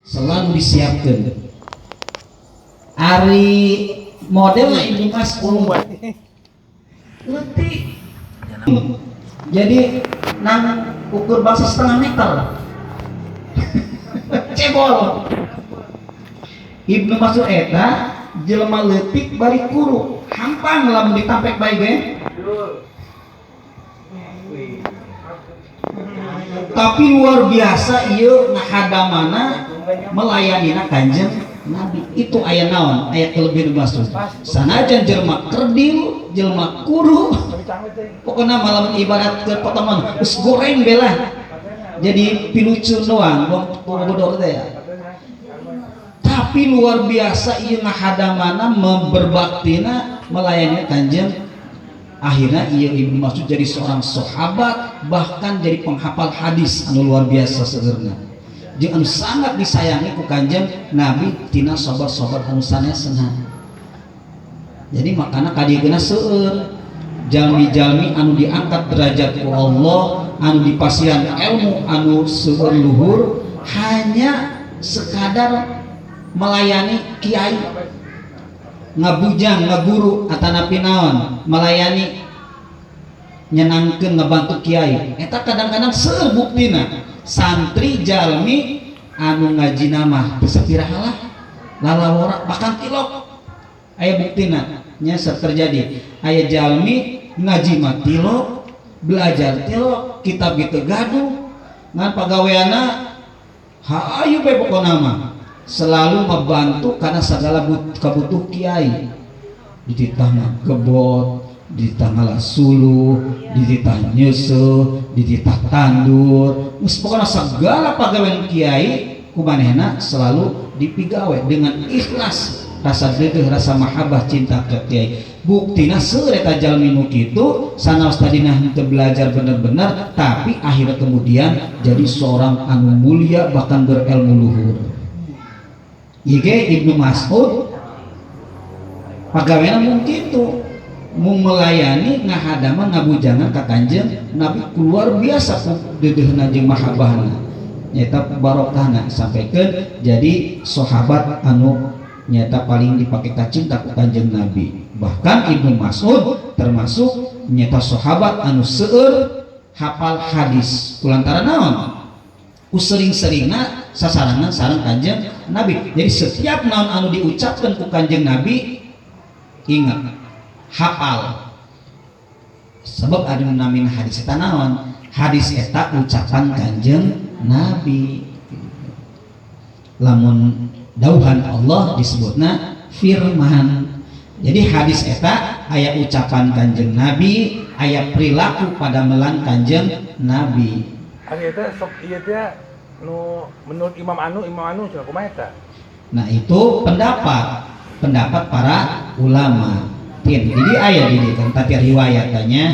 selalu disiapkan ari model Ibnu Mas'ud letih jadi nang ukur bangsa setengah meter cebol Ibnu Mas'ud eta jelema leutik bari kuru hampang lamun ditampek bae ge tapi luar biasa ieu ngahadamana melayanina Kanjeng Nabi. Itu aya naon? Aya kelebihan Mas'ud. Sanajan jelema kerdil, jelema kuru, pokona malam ibarat ke potongan geus goreng belah. Jadi pilucu doang, bodor teh. Tapi luar biasa ieu ngahadamana berbaktina melayani Kanjeng. Akhirnya ia Ibnu Mas'ud jadi seorang sahabat, bahkan jadi penghafal hadis anu luar biasa segerna. Jeung anu sangat disayangi ku Kanjeng Nabi tina sahabat-sahabat anu sanesna. Jadi makana kadieuna seueur jalmi-jalmi anu diangkat derajat ku Allah, anu dipasihan ilmu anu seueur luhur hanya sekadar melayani kiai, ngabujang, ngaguru, atanapi naon, melayani, nyenangkeun, ngebantu kiai. Eta kadang-kadang seueur buktina santri jalmi anu ngajina mah teu sapiraha lalawora bahkan tilok. Aya buktina nya terjadi. Aya jalmi ngaji mah tilok, belajar tilok, kitab kitu gaduh, ngan pagaweana hayu bae pokona mah. Selalu membantu karena segala kebutuh kiai dititah kebot, dititah suluh, dititah nyeuseum, dititah tandur, pokoknya segala pagawean kiai kumanehna selalu dipigawe dengan ikhlas, rasa deudeuh, rasa mahabbah, cinta ke kiai. Buktina seueur eta jalmi nu kitu sanaos tadina henteu belajar bener-bener tapi akhirnya kemudian jadi seorang anu mulia bahkan berilmu luhur. Ige Ibnu Mas'ud pagaweana mung kitu, mung melayani ngahadama ngabujangan ka Kanjeng Nabi luar biasa ku deudeuhna jeung mahabbahna nyaeta barokahna sampaikeun jadi sahabat anu nyaeta paling dipake cinta ku Kanjeng Nabi. Bahkan Ibnu Mas'ud termasuk nyaeta sahabat anu seueur hafal hadis kulantaran naon? Ku sering-seringna sasarangan sareng Kanjeng Nabi. Jadi setiap naon anu diucapkan ku Kanjeng Nabi ingat hafal. Sebab ada namin hadis eta naon? Hadis eta ucapan Kanjeng Nabi. Lamun dauhan Allah disebutna firman. Jadi hadis eta aya ucapan Kanjeng Nabi, aya perilaku pada melan Kanjeng Nabi. Ari eta sok ieu teh nu menurut Imam Anu cenah kumaha eta? Nah, itu pendapat para ulama. Jadi aya di dieu kan tadi riwayatnya.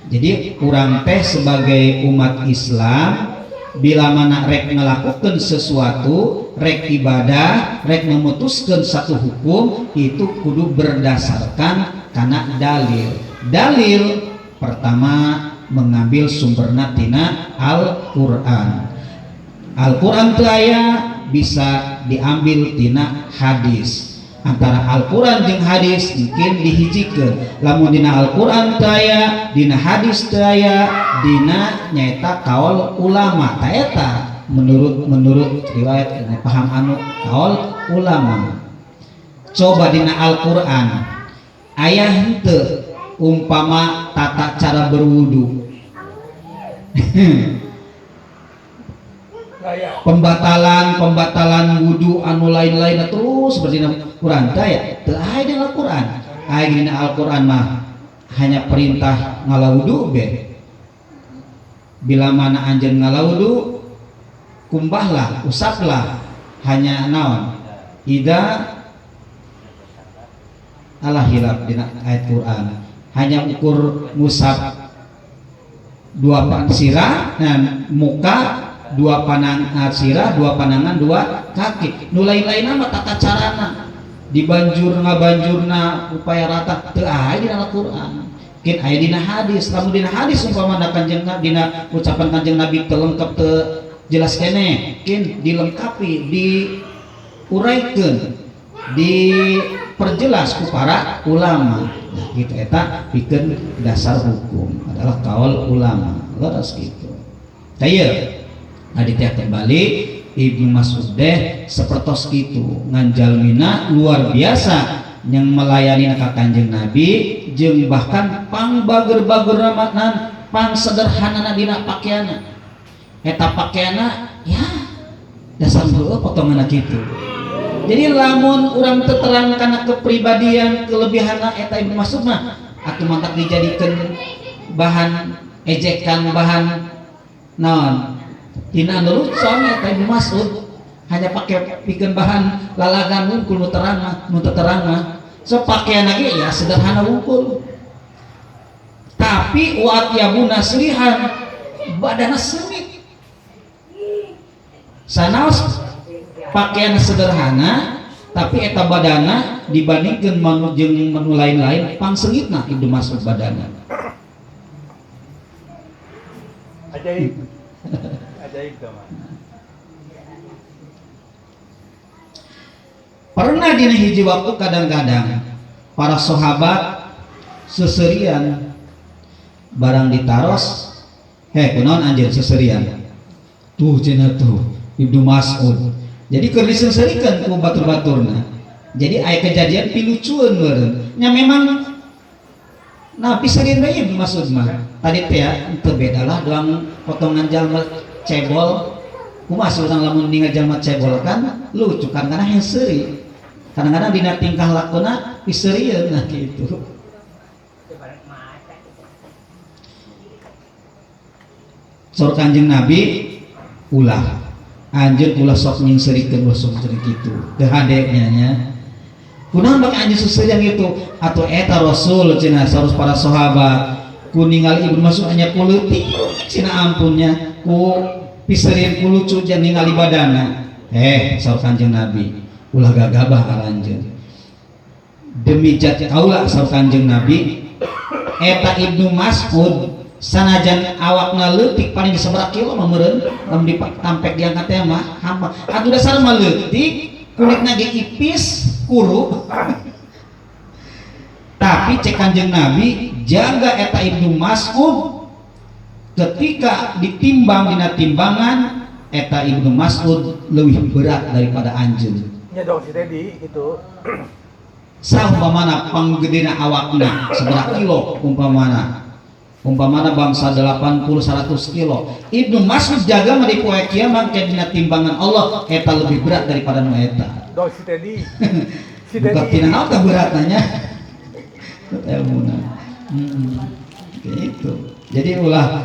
Jadi urang teh sebagai umat Islam bila mana rek ngelakukan sesuatu, rek ibadah, rek memutuskan satu hukum itu kudu berdasarkan karena dalil. Dalil pertama mengambil sumberna tina Al-Qur'an. Al-Qur'an teu aya bisa diambil tina hadis. Antara Al-Qur'an jeung hadis mungkin dihijikeun. Lamun dina Al-Qur'an teu aya, dina hadis teu aya, dina nyaeta kaul ulama. Ta eta menurut riwayat paham anu kaul ulama. Coba dina Al-Qur'an aya henteu umpama tata cara berwudu. Pembatalan wudu anu lain-lain terus seperti Quran teh teu aya di Al-Qur'an. Aya dina Al-Qur'an mah hanya perintah ngalawudu be. Bila mana anjeun ngalawudu kumbahlah, usaplah, hanya naon? Ida ala hilaf dina ayat Quran. Hanya ukur ngusap dua sirah dan muka, dua panangan sirah, dua panangan, dua kaki. Nu lain-lainna mah tata carana dibanjur ngabanjurna upaya rata teu aya dina Al-Qur'an. Mungkin aya dina hadis. Lamun dina hadis umpama Kanjeng Nabi dina ucapan Kanjeng Nabi teu lengkep teu jelas kene kin dilengkapi diuraikan diperjelas ku para ulama. Nah, gitu eta pikeun dasar hukum adalah kaul ulama leres gitu. Taya aditya kembali Ibnu Mas'ud deh sepertos gitu nganjalmina luar biasa yang melayani ka Kanjeng Nabi jeung bahkan pang bager-bager maknan pang sederhana dina pakaiana eta pakaiana ya dasar heueuh potonganna kitu. Jadi lamun urang teu terang kana kepribadian kelebihanna eta Ibnu Mas'ud mah atuh mantak dijadikeun bahan ejekan bahan naon tina anu lucu eta Ibnu Mas'ud hanya pakai pikeun bahan lalagan wungkul nu terang mah so pakaian lagi ya sederhana wungkul tapi wa atyabuna srihan badana sengit sanaos pakaian sederhana tapi eta badana dibandingkeun jeung manu lain-lain pangsengitna Ibnu Mas'ud badana ajaib ajaib teman. Pernah dina hiji waktu kadang-kadang para sahabat seserian barang ditaros kunaon anjeun seserian tuh cenah tuh Ibnu Mas'ud jadi keur diseserikeun ku batur-baturna jadi aya kejadian pilucueun meureun nya memang nah pisareun bae Ibnu Mas'ud mah tadi teh ya teu bedalah doang potongan jalma cebol kumaha urang lamun ningali jalma cebol kan lucu kan karena heseri kadang-kadang dina tingkah lakuna pisareun nah kitu. Saur Kanjeng Nabi ulah anjeun ulah sok nyingserikeun ulah sok cerik kitu teu hadenya nya kunaon make anjeun seserian gitu atuh eta Rasul cenah saurus para sahabat ku ningali Ibnu Mas'ud anya ku leutik cenah ampunnya ku pisareun ku lucu jeung ningali badana saur Kanjeng Nabi ulah gagabah aranjeun demi jat kaula saur Kanjeng Nabi eta Ibnu Mas'ud sanajan awakna leutik paling di sabaraha kilo mah meureun lamun ditampek diangkat teh mah hamba atuh dasar mah leutik kulitna ge ipis kuru tapi cek Kanjeng Nabi jaga eta Ibnu Mas'ud ketika ditimbang dina timbangan eta Ibnu Mas'ud leuwih berat daripada anjeun Ya dong si Teddy gitu. Saumpamana panggedena awakna seberapa kilo umpamana bangsa 80-100 kilo Ibnu Mas'ud jaga mah di poe kiamat dina timbangan Allah eta lebih berat daripada nu eta. Dong si Teddy. Si Bukan Teddy. tina naon teh beratna ilmuna. Gitu. Jadi ulah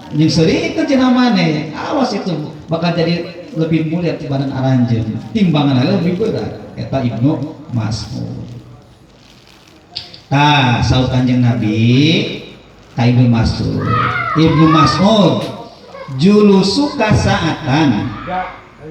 jeung seuri itu cenah maneh awas itu bakal jadi lebih mulia tibatan aranjeun timbangan lebih berat eta Ibnu Mas'ud. Tah saur Kanjeng Nabi ka Ibnu Mas'ud julusuka saatan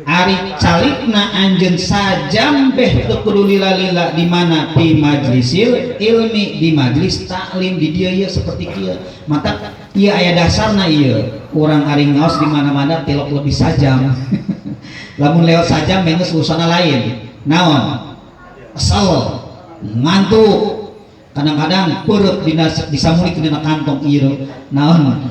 ari calikna anjeun sajam beh teu kudu lila-lila di mana di majlisil ilmi di majlis taklim di dieu ieu seperti kieu mata ieu aya dasarna ieu urang ari ngaos di mana-mana tilok lebih sajam lamun lewat sajam geus urusanna lain naon kesel ngantuk kadang-kadang perut disamulikeun dina kantong ieu naon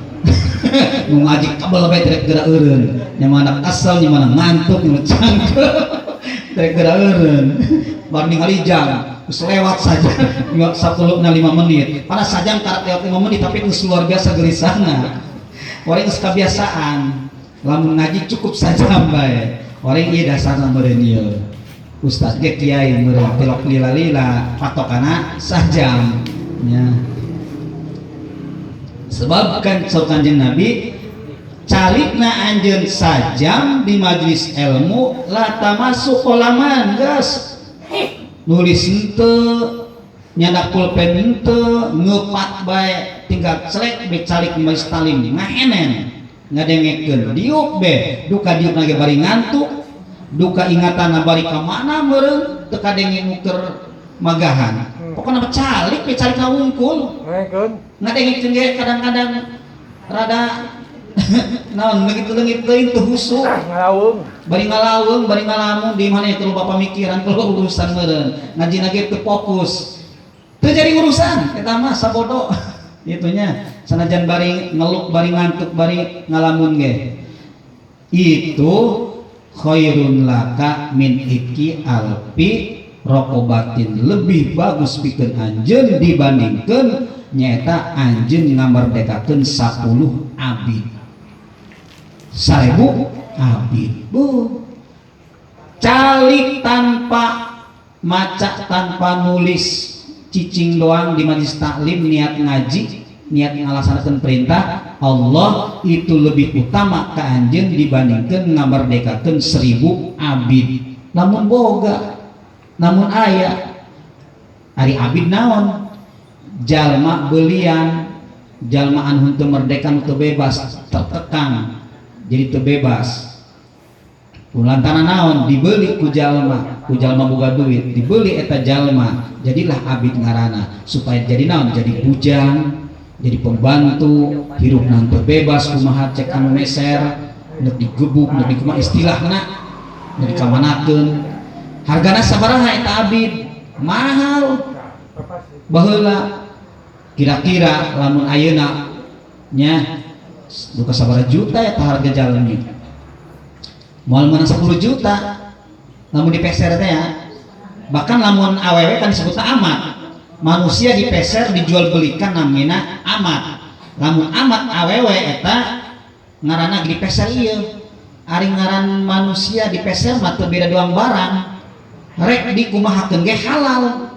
nu ngaji kabel bae direk geura eureun nya mana kesel nya mana ngantuk nya cangkeum direk geura eureun bar ningali jam geus lewat saja 10 na 5 menit pada sajam karat lewat 5 menit tapi geus luar biasa gelisahna orang geus kebiasaan lamun ngaji cukup sajam bae orang ieu dasarna meureun ieu ustaz ge kiai meureun tilok lila-lila patokana sajam nya sebab kan saur Kanjeng Nabi calikna anjeun sajam di majlis ilmu la tamasuk qalaman geus nulis henteu nyandak pulpen henteu ngeupat bae tinggal celek be calik di majlis talim ngahenen ngadengekeun diuk be duka diuk lagi bari ngantuk duka ingatanna bari ka mana meureun teu kadenge nuker magahan pokoknya calik be calik ngawungkul Ngekeun. ngadengekeun ge kadang-kadang rada naon leungit teuing teu husuk Ngalaweung. bari ngalaweung bari ngalamun di mana itu loba pamikiran kalau urusan meureun ngajina ge teu fokus teu jadi urusan eta mah sabodo itunya sanajan bari ngeluk bari ngantuk bari ngalamun ge itu khairun laka min iki alfi rokobatin lebih bagus pikeun anjeun dibandingkeun nyaeta anjeun ngamerdekakeun 10 abid 1000 abid bu calik tanpa maca tanpa nulis cicing doang di majelis taklim niat ngaji niat ngalaksanakeun perintah Allah itu lebih utama ka anjeun dibandingkeun ngamerdekakeun 1000 abid lamun boga namun aya ari abid naon jalma belian jalma anu teu merdeka teu bebas terkekang jadi teu bebas lantaran naon dibeli ku jalma boga duit dibeli eta jalma jadilah abid ngaranna supaya jadi naon jadi bujang jadi pembantu hirup nang teu bebas kumaha cek anu meser neuk digebuk neuk dikumaha istilahna neuk dikamanakeun hargana sabaraha eta abid mahal baheula kira-kira lamun ayeuna nya duka sabaraha juta eta harga jalmi moal meunang 10 juta lamun dipeser teh ya bahkan lamun awewe kan disebutna amat manusia dipeser dijual belikan namina amat lamun amat awewe eta ngaranna dipeser ieu ari ngaran manusia dipeser mah teu beda doang barang rek dikumahakeun ge halal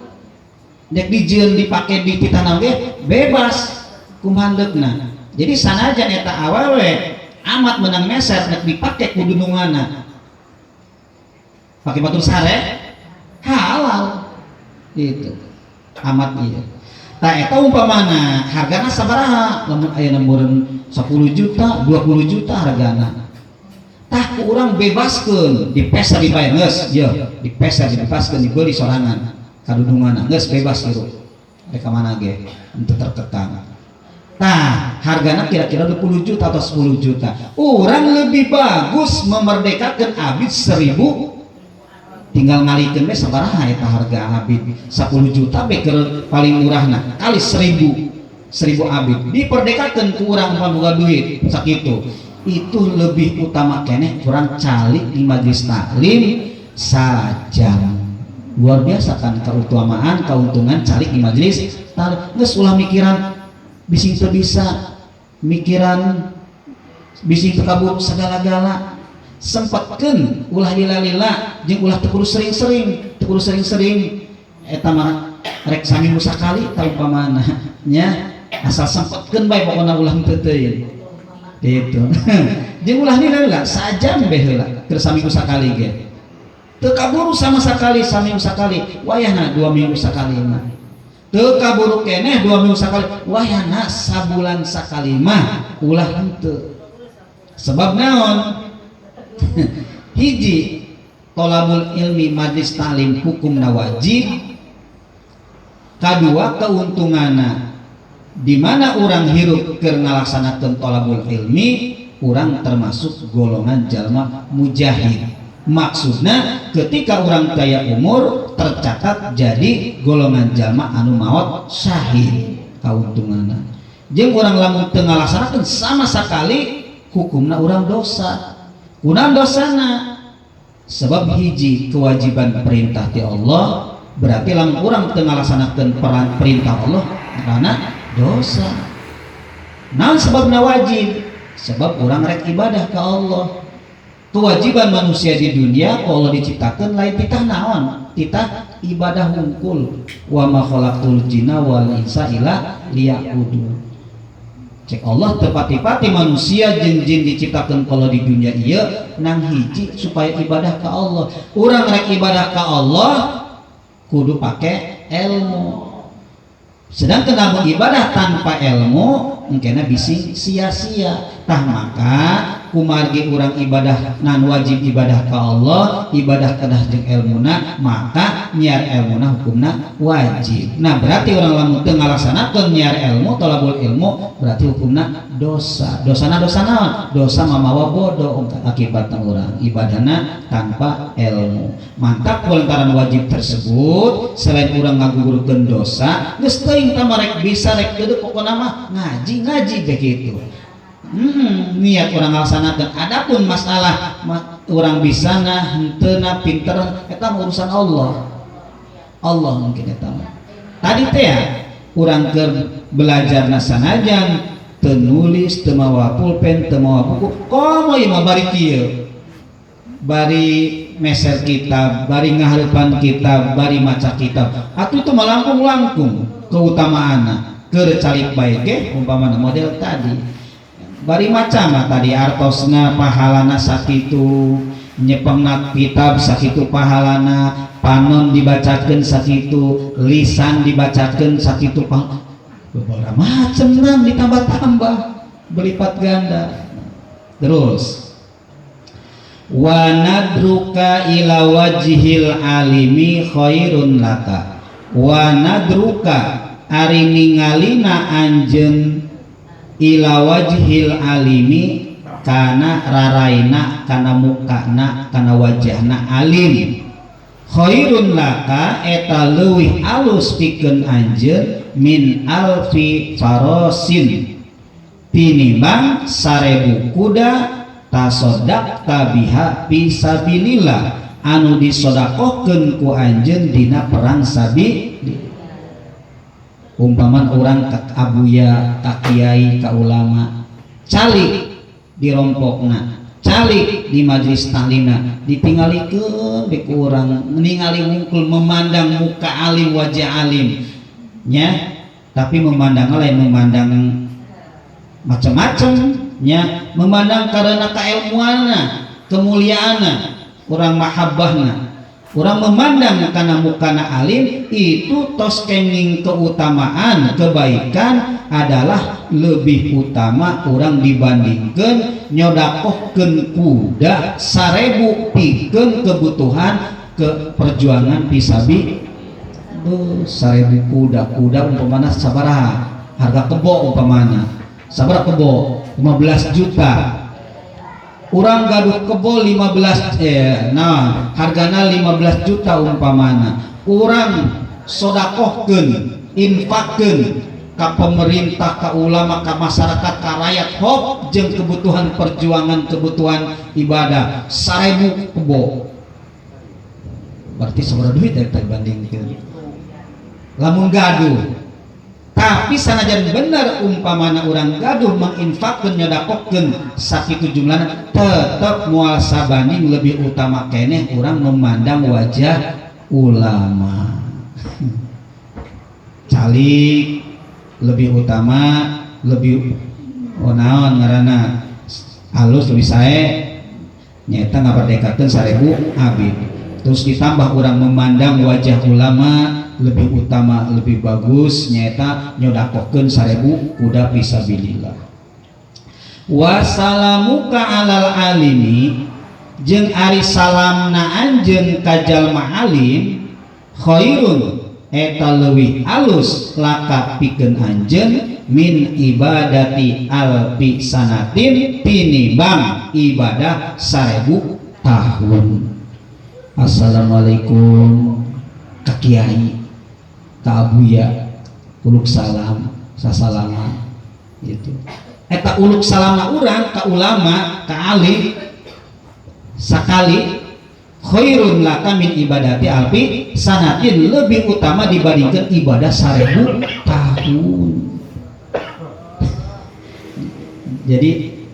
dek dijieun dipake di titana ge bebas kumahandeukna jadi sanajan eta awewe amat menang meser nek dipake ku dununganna pake batur sare halal itu amat ieu tah eta umpamana hargana sabaraha lamun ayeuna meureun 10 juta 20 juta hargana tah ku urang bebaskeun dipeser dibayar geus ieu dipeser dibebaskeun dibeli sorangan kadudunganna geus bebas kieu rek ka mana ge henteu terkekang tah hargana kira-kira 20 juta atau 10 juta urang lebih bagus memerdekakeun abid 1000 tinggal ngalikeun we sabaraha eta harga abid 10 juta be keur paling murahna kali 1000 abid diperdekakeun ku urang boga duit sakitu itu lebih utama keneh kurang calik di majelis taklim sajam luar biasa kan keutamaan keuntungan calik di majelis taklim geus ulah mikiran bising teu bisa mikiran bising teu kabur segala-gala sempatkeun ulah lila-lila jeung ulah teu kudu sering-sering eta mah rek saminggu sakali ta umpamana nya asal sempatkeun bae pokona ulah teu teuing gitu jeung ulah lila sajam bae heula keur saminggu sakali ge teu kaburu sama sekali saminggu sakali wayahna 2 minggu sakali mah teu kaburu keneh 2 minggu sakali wayahna sabulan sakali mah ulah henteu sebab naon hiji tolabul ilmi majlis taklim hukumna wajib kadua keuntunganna di mana orang hirup keur ngalaksanakeun tolabul ilmi orang termasuk golongan jalma mujahid maksudna ketika orang daya umur tercatat jadi golongan jalma anu maot syahid kauntunganna jeung urang lamun teu ngalaksanakeun sama sakali hukumna urang dosa kunaon dosana sebab hiji kewajiban perintah ti Allah berarti lamun urang teu ngalaksanakeun perintah Allah karena dosa naon sebabna wajib sebab urang rek ibadah ka Allah kewajiban manusia di dunia ku Allah diciptakeun lain titah naon titah ibadah hungkul wa ma khalaqtul jinna wal insa illa liya'budun cek Allah tepati-pati manusia jeung jin diciptakeun ku Allah di dunia ieu nang hiji supaya ibadah ka Allah urang rek ibadah ka Allah kudu pake ilmu sedangkan namun ibadah tanpa ilmu engkena bisi sia-sia. Tah maka kumargi urang ibadah nan wajib ibadah ka Allah, ibadah kedah jeung ilmuna, maka nyiar ilmuna hukumna wajib. Nah berarti orang lamun teu ngalaksanakeun nyiar ilmu thalabul ilmu berarti hukumna dosa. Dosana dosa naon? Dosa mamawa bodoh akibatna urang ibadahna tanpa ilmu. Mantap kulantaran wajib tersebut selain urang ngagugurkeun dosa geus teuing tah marek bisa rek teu pokona mah ngaji begitu. Niat orang ngalaksanakeun. Adapun masalah orang bisa nah henteu pinter eta urusan Allah. Allah mungkin eta mah. Tadi teh ya urang keur belajar sanajan teu nulis, teu mawa pulpen, teu mawa buku. Komo ieu mah bari kieu. Bari meser kitab, bari ngahareupan kitab, bari maca kitab. Atuh itu malangkung-langkung keutamaanna. Keur calik bae ge umpamana model tadi. Bari macam tadi artosna pahalana sakitu, nyepengna kitab sakitu pahalana, panon dibacakeun sakitu, lisan dibacakeun sakitu beberapa macam nang ditambah-tambah berlipat ganda. Terus wa nadruka ila wajhil alimi khairun laka. Wa nadruka ari ningalina anjeun ila wajhil alimi kana raraina kana mukana kana wajahna alim khairun laka eta leuwih alus pikeun anjeun min alfi farosin tinimbang 1000 kuda tasodak tabiha fisabilillah anu disodakohkeun ku anjeun dina perang sabilillah. Umpaman orang ka abuya, ka kiai, ka ulama calik di rompokna, calik di majelis taklina, ditinggalikeun be ku urang ningali wungkul memandang muka alim, wajah alim nya, tapi memandang lain memandang macam-macam nya, memandang karena kailmuanna, kemuliaanna, urang mahabbahna. Orang memandang karena mukana alim itu tos kenging keutamaan kebaikan adalah lebih utama orang dibandingkan nyodakohkeun kuda 1000 pikeun kebutuhan ke perjuangan pisabi. 1000 kuda umpamana sabaraha harga kebo umpamana sabaraha kebo 15 juta. Urang gaduh kebo 15 hargana 15 juta umpamana. Urang sodakohkeun, infakkeun ka pemerintah, ka ulama, ka masyarakat, ka rakyat hop jeung kebutuhan perjuangan, kebutuhan ibadah 1000 kebo. Berarti sabaraha duit eta dibandingkeun. Lamun gaduh tapi sanajan bener umpamana orang gaduh menginfakkeun nyodakohkeun sakitu jumlahna tetep moal sabanding lebih utama keneh urang memandang wajah ulama. Calik lebih utama, lebih naon ngaranna alus lebih sae nyaeta ngaberdekakeun 1000 abid. Terus ditambah orang memandang wajah ulama lebih utama, lebih bagus nyata nyodakohkeun 1000 kuda fisabilillah. Wassalamuka alal alimi jeung ari salamna anjeun ka jalma alim khairun eta leuwih alus laka pikeun anjeun min ibadati alfi sanatin tinimbang ibadah 1000 tahun. Assalamualaikum ka kiai, ka abuya, uluk salam, sasalama gitu. Eta uluk salama urang ka ulama, ka alim sakali khairun laka min ibadati alfi sanatin lebih utama dibandingkan ibadah 1000 tahun. Jadi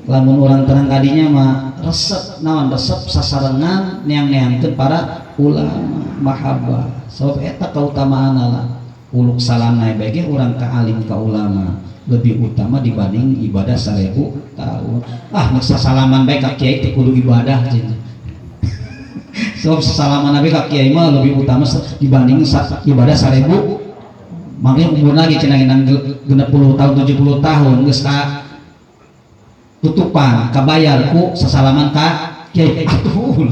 lamun orang terang kadinya mah resep naon resep sasarengan neang-neangkeun para ulama mahabbah. Sebab eta kautamaan lah uluk salam naik bagi orang ka alim ka ulama lebih utama dibanding ibadah 1000 tahun. Masa salaman baik ka kiai teh kudu ibadah cenah. Sebab salaman nabi ka kiai mah lebih utama dibanding ibadah 1000. makanya umur lagi cenah inang 60 tahun 70 tahun geus ka tutupan kabayar ku sasalaman ka kiai kitu.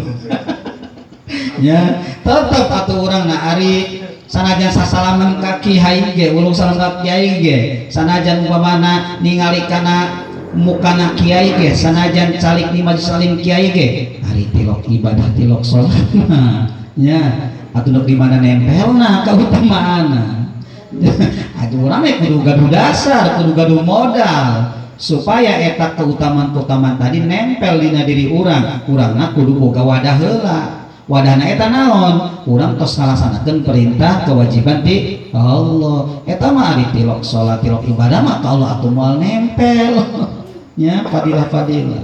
Ya tetep atuh urang na ari sanajan sasalaman ka kiai ge ulung salam ka kiai ge sanajan umpamana ningali kana mukana kiai ge sanajan calik di majelis salim kiai ge ari tilok ibadah tilok salat nya atuh nuk di mana nempelna kautamaana. Aduh urang mah kudu gaduh dasar kudu gaduh modal supaya eta keutamaan tadi nempel dina diri urang urangna kudu boga wadah heula. Wadahna eta naon? Urang tos ngalaksanakeun perintah kewajiban ti Allah. Eta mah ari tilok salat tilok ibadah mah ka Allah atuh moal nempel. Nya fadilah-fadilah.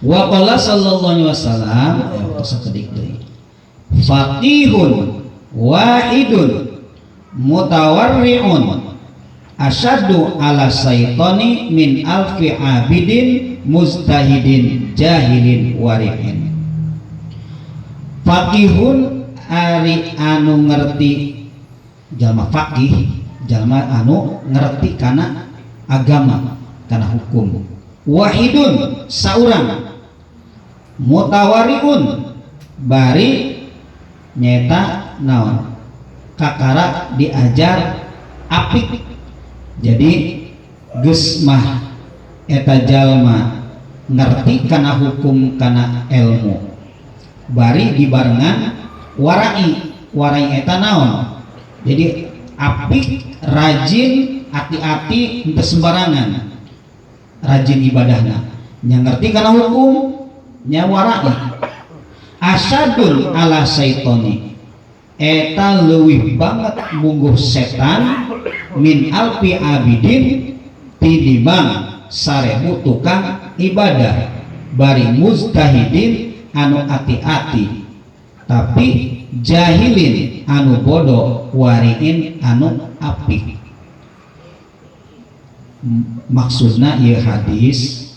Wa qala sallallahu alaihi wasallam sakedik deui. Faqihun wahidun mutawarri'un asyaddu ala syaitani min alfi abidin mustahidin jahilin wari'in. Faqihun ari anu ngerti jalma faqih jalma anu ngerti kana agama kana hukum. Wahidun saurang mutawariun bari nyeta naon kakara diajar apik jadi geus mah eta jalma ngerti kana hukum kana ilmu bari dibarengan warai eta naon jadi apik rajin hati-hati henteu sembarangan rajin ibadahna nya ngerti kana hukum nya warai asadun ala syaitoni eta leuwih banget mungguh setan min alfi abidin tidibang 1000 tukang ibadah bari mustahidin anu ati-ati tapi jahilin anu bodoh wariin anu apik. Maksudna ieu hadis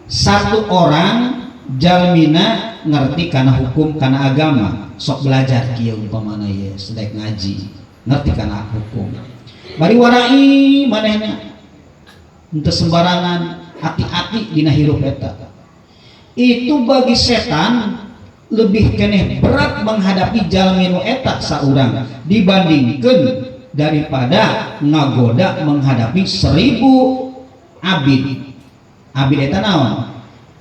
satu orang jalmina ngerti kana hukum kana agama sok belajar kieu umpamana ieu sedek ngaji ngerti kana hukum bari warai manehna henteu sembarangan hati-hati dina hirup eta itu bagi setan lebih keneh berat menghadapi jalmi nu eta saurang dibandingkeun daripada ngagoda menghadapi 1000 abid. Abid eta naon?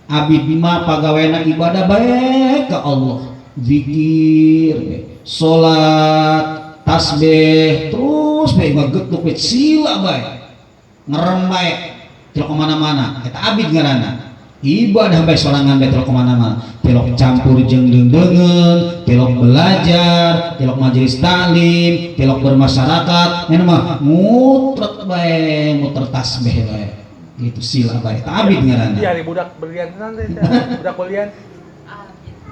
Abid mah pagaweana ibadah bae ka Allah, zikir, salat, tasbih, terus bae ngagetuk we sila bae. Ngerem bae teu kemana-mana. Eta abid ngaranna. Ibadah bae sorangan bae teu kemana-mana. Tilok campur jeung deungeun, tilok belajar, tilok majelis taklim, tilok bermasyarakat, nya mah mutret bae, muter tasbih bae. Gitu sila bae. Ta abid ngaranna. Iya, ari budak berlian tenan teh, budak berlian.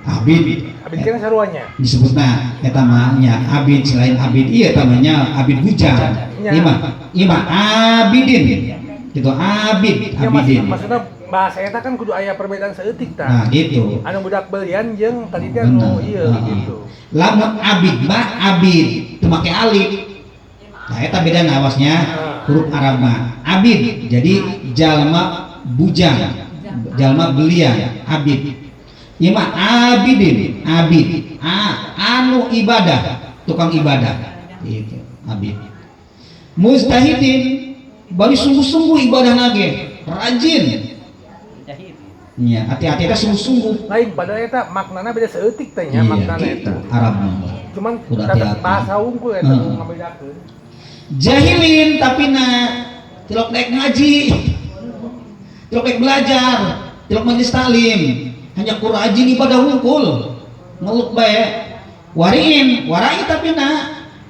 Abid. Abid kana saruanya. Disebutna eta mah nya abid selain abid ieu eta mah nya abid bujang. Ima abidin. Gitu abid, abidin. Maksudna bahasa eta kan kudu aya perbedaan saeutik tah. Nah, gitu. Anu budak berlian jeung tadi teh anu ieu gitu. Lamun abid mah abid teu make alif. Nah eta bedana awasnya huruf Arab mah abid jadi jalma bujang jalma belian abid ieu mah abidin abid anu ibadah tukang ibadah gitu abid mustahidin bari sungguh-sungguh ibadah nage rajin nya hati-hati eta sungguh-sungguh lain padahal eta maknana beda saeutik teh nya maknana eta Arab mah cuman hati-hati bahasa unggul eta ngabedakeun jahilin tapi tilok naik ngaji tilok naik belajar tilok majelis taklim hanya kurajin ibadah hungkul ngelut bae warai tapi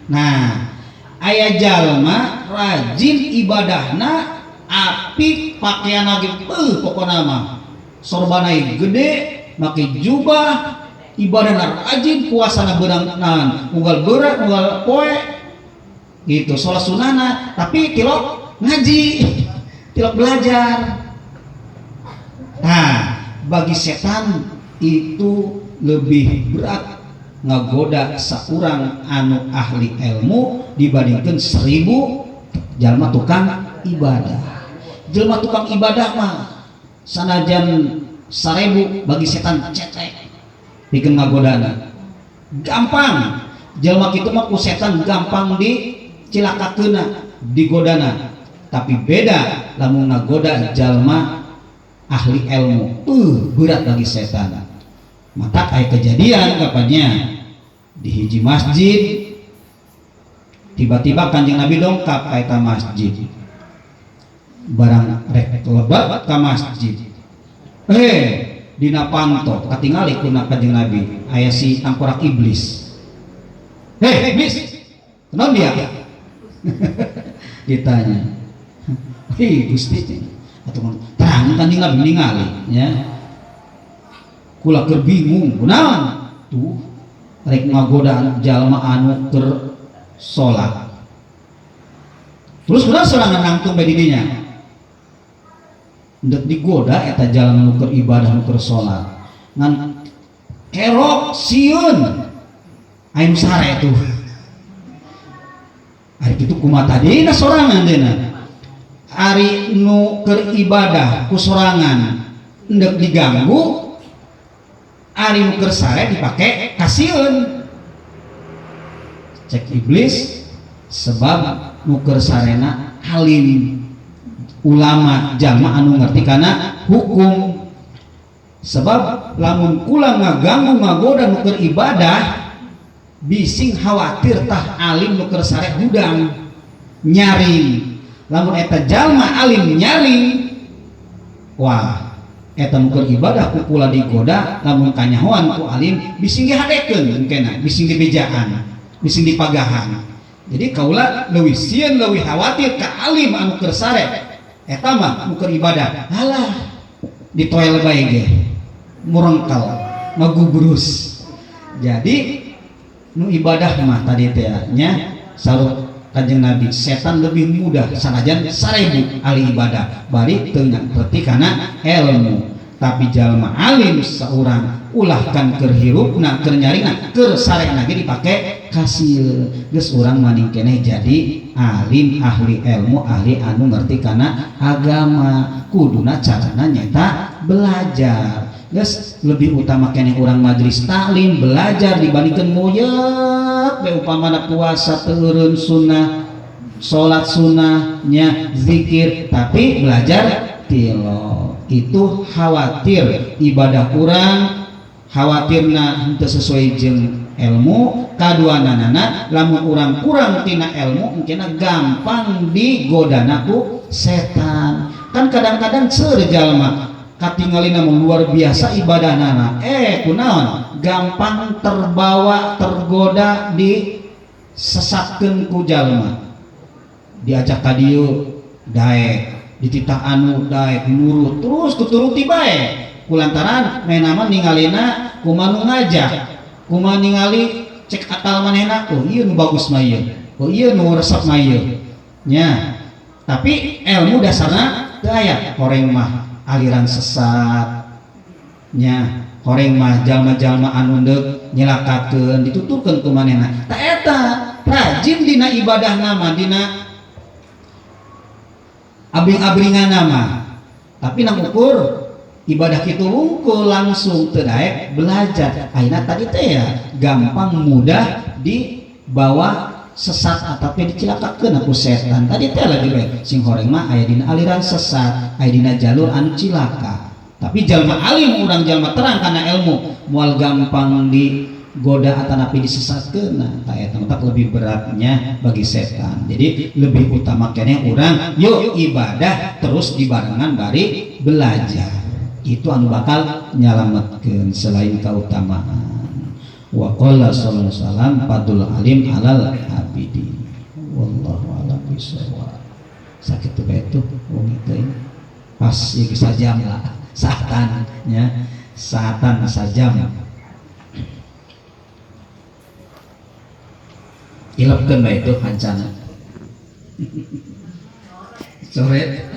nah aya jalma rajin ibadahna apik pakaian lagi pokokna mah sorbana gede make jubah ibadahna rajin puasana beurang unggal beurang unggal poe gitu sholat sunana tapi tilok ngaji tilok belajar. Nah bagi setan itu lebih berat ngagoda seorang anu ahli ilmu dibandingkan 1000 jalma tukang ibadah. Jalma tukang ibadah mah sanajan 1000 bagi setan cetek bikin ngagodana gampang. Jalma kitu mah ku setan gampang dicilakakeuna digodana. Tapi beda lamun ngagoda jalma ahli ilmu berat bagi setan. Maka kayak kejadian kapannya di hiji masjid tiba-tiba Kanjeng Nabi dongkap ka eta masjid barang rek lebat ka masjid dina panto katingali kuna Kanjeng Nabi aya si tangkorak iblis. Iblis naon dia? Ditanya, Gusti atau terang Kanjeng Nabi ningali ya. Kula keur bingung kunaon tuh rek ngagoda jalma anu keur salat. Terus kunaon sorangan nangtung bae di dinya? Ndek digoda eta jalma anu keur ibadah anu keur salat. Ngan kerok sieun aya sare tuh. Ari kitu kumaha tadina sorangan deuna. Ari nu keur ibadah ku sorangan ndek diganggu, ari nu keur sare dipake kasieun. Cek iblis sebab nu keur sarena alim ulama jalma anu ngerti kana hukum. Sebab lamun kula ngaganggu ngagoda nu keur ibadah bising khawatir tah alim nu keur sare hudang nyaring. Lamun eta jalma alim nyaring, wah eta nu keur ibadah ku kula digoda lamun kanyahoan ku alim bising dihadekeun engkena, bising dibejaan, bising dipagahan. Jadi kaula leuwih sieun leuwih khawatir ka alim anu keur sare eta mah nu keur ibadah. Alah ditoel bae ge murengkel ngagubrus. Jadi nu ibadah mah tadi teh nya sareng Kanjeng Nabi setan lebih mudah sanajan 1000 ahli ibadah bari teu ngerti kana ilmu. Tapi jalma alim seorang ulahkan keur hirupna keur nyarina keur sarena ge dipake kasil geus urang maning keneh jadi alim ahli ilmu ahli anu ngerti kana agama. Kuduna carana nyata belajar. Geus lebih utama keneh urang majelis taklim belajar dibandingkeun moyek bae upamana puasa teu eureun sunnah, salat sunnahnya zikir tapi belajar tilo. Itu khawatir ibadah kurang, khawatirna henteu sesuai jeung ilmu. Kaduanana lamun urang kurang tina ilmu engkena gampang digodana ku setan. Kan kadang-kadang seueur jalma katingalina mah luar biasa ibadahnana kunaon gampang terbawa tergoda disesatkeun ku jalma. Diajak ka dieu daek, dititah anu daek nurut terus tuturuti bae kulantaran menama ningalina kumaha nu ngajak, kumaha ningali cek akal manehna oh ieu nu bagus mah ieu, oh ieu nu resep mah ieu nya. Tapi ilmu dasarna teu aya. Horeng mah aliran sesat nya, horeng mah jalma-jalma anu deuk nyelakakeun dituturkeun ku manehna. Ta eta rajin dina ibadah nama dina abring-abringan nama, tapi nang ukur ibadah kitu wungkul langsung teu daek belajar. Ayeuna tadi teh ya gampang mudah dibawa sesat ataupun dicilakakeun ku setan. Tadi teh lagi we sing horeng mah aya dina aliran sesat, aya dina jalur anu cilaka. Tapi jalma alim urang jalma terang kana ilmu moal gampang digoda atanapi disesatkeun. Tah eta mah lebih beratnya bagi setan. Jadi lebih utama keneh urang yuk ibadah terus dibarengan bari belajar. Itu anu bakal nyalametkeun selain kautamaan. Wa qala sallallahu alaihi wasallam fadul alim alal abidi wallahu a'lam bishawab. Sakit teh itu wong teh pas ieu sajam lah satan nya satan sajam ilepkeun bae itu hancana coret